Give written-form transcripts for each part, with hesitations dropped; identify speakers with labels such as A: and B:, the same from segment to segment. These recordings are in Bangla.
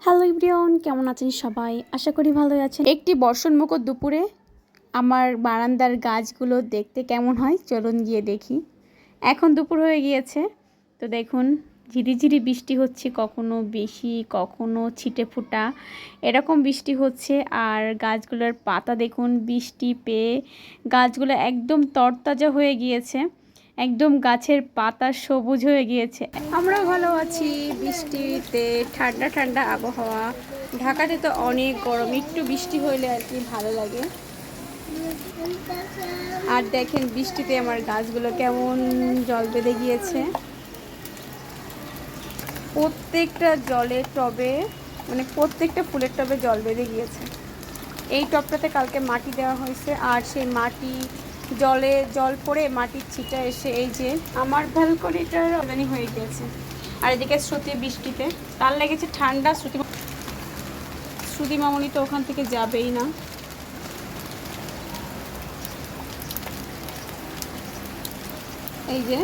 A: হ্যালো এভরিওয়ান, কেমন আছেন সবাই? আশা করি ভালোই আছেন। একটি বর্ষণমুখর দুপুরে আমার বারান্দার গাছগুলো দেখতে কেমন হয় চলুন গিয়ে দেখি। এখন দুপুর হয়ে গিয়েছে, তো দেখুন ঝিরিঝিরি বৃষ্টি হচ্ছে, কখনো বেশি কখনো ছিটে ফোঁটা এরকম বৃষ্টি হচ্ছে। আর গাছগুলোর পাতা দেখুন বৃষ্টি পেয়ে গাছগুলো একদম তরতাজা হয়ে গিয়েছে, একদম গাছের পাতা সবুজ হয়ে গিয়েছে। আমরাও ভালো আছি, বৃষ্টিতে ঠান্ডা ঠান্ডা আবহাওয়া। ঢাকাতে তো অনেক গরম, একটু বৃষ্টি হইলে আর কি ভালো লাগে। আর দেখেন বৃষ্টিতে আমার গাছগুলো কেমন জল বেঁধে গিয়েছে। প্রত্যেকটা জলের টবে মানে প্রত্যেকটা ফুলের টবে জল বেঁধে গিয়েছে। এই টবটাতে কালকে মাটি দেওয়া হয়েছে, আর সেই মাটি জল পড়ে মাটির ছিটা এসে এই যে আমার ব্যালকনিটার রানি হয়ে গিয়েছে। আর এদিকে শ্রুতি বৃষ্টিতে তার লেগেছে ঠান্ডা। শ্রুতি মামনি তো ওখান থেকে যাবেই না। এই যে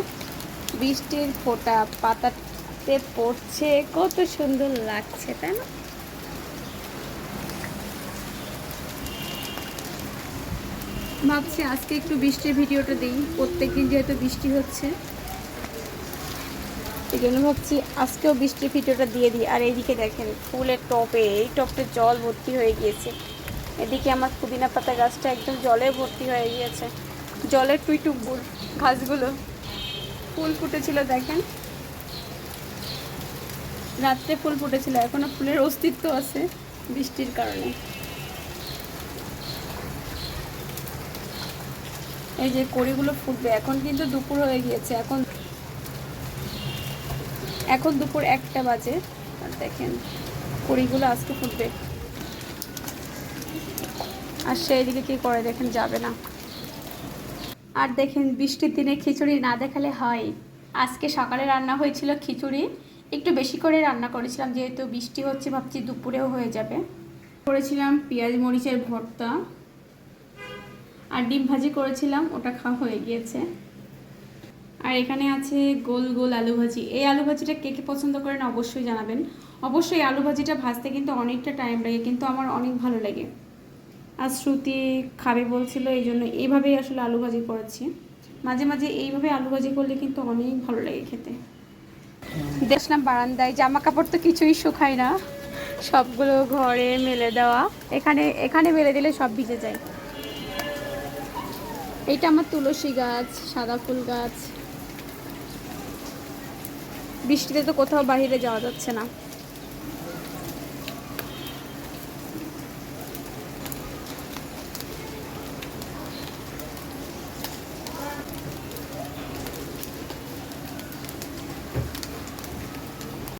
A: বৃষ্টির ফোঁটা পাতাতে পড়ছে, কত সুন্দর লাগছে তাই না? ভাবছি আজকে একটু বৃষ্টির ভিডিওটা দিই, প্রত্যেকদিন যেহেতু বৃষ্টি হচ্ছে এই জন্য ভাবছি আজকেও বৃষ্টির ভিডিওটা দিয়ে দিই। আর এইদিকে দেখেন ফুলের টবে, এই টবটা জল ভর্তি হয়ে গিয়েছে। এদিকে আমার পুদিনা পাতা গাছটা একদম জলে ভর্তি হয়ে গিয়েছে। জলের টুইটুকবুর গাছগুলো ফুল ফুটেছিল দেখেন, রাত্রে ফুল ফুটেছিল, এখনো ফুলের অস্তিত্ব আছে বৃষ্টির কারণে। এই যে কড়িগুলো ফুটবে, এখন কিন্তু দুপুর হয়ে গিয়েছে, এখন দুপুর 1টা বাজে। আর দেখেন কড়িগুলো আজকে ফুটবে। আর সেই দিকে কী করে দেখেন, যাবে না। আর দেখেন বৃষ্টির দিনে খিচুড়ি না দেখালে হয়। আজকে সকালে রান্না হয়েছিল খিচুড়ি, একটু বেশি করে রান্না করেছিলাম যেহেতু বৃষ্টি হচ্ছে, ভাবছি দুপুরেও হয়ে যাবে। করেছিলাম পেঁয়াজ মরিচের ভর্তা আর ডিম ভাজি করেছিলাম, ওটা খাওয়া হয়ে গিয়েছে। আর এখানে আছে গোল গোল আলু ভাজি। এই আলু ভাজিটা কে কে পছন্দ করেন অবশ্যই জানাবেন। অবশ্যই আলু ভাজিটা ভাজতে কিন্তু অনেকটা টাইম লাগে, কিন্তু আমার অনেক ভালো লাগে। আর শ্রুতি খাবে বলছিল, এই জন্য এইভাবেই আসলে আলু ভাজি করেছি। মাঝে মাঝে এইভাবে আলু ভাজি করলে কিন্তু অনেক ভালো লাগে খেতে। দেখলাম বারান্দায় জামা কাপড় তো কিছুই শুকায় না, সবগুলো ঘরে মেলে দেওয়া। এখানে মেলে দিলে সব ভিজে যায়। এইটা আমার তুলসী গাছ, সাদা ফুল গাছ। বৃষ্টিতে তো কোথাও বাইরে যাওয়া যাচ্ছে না।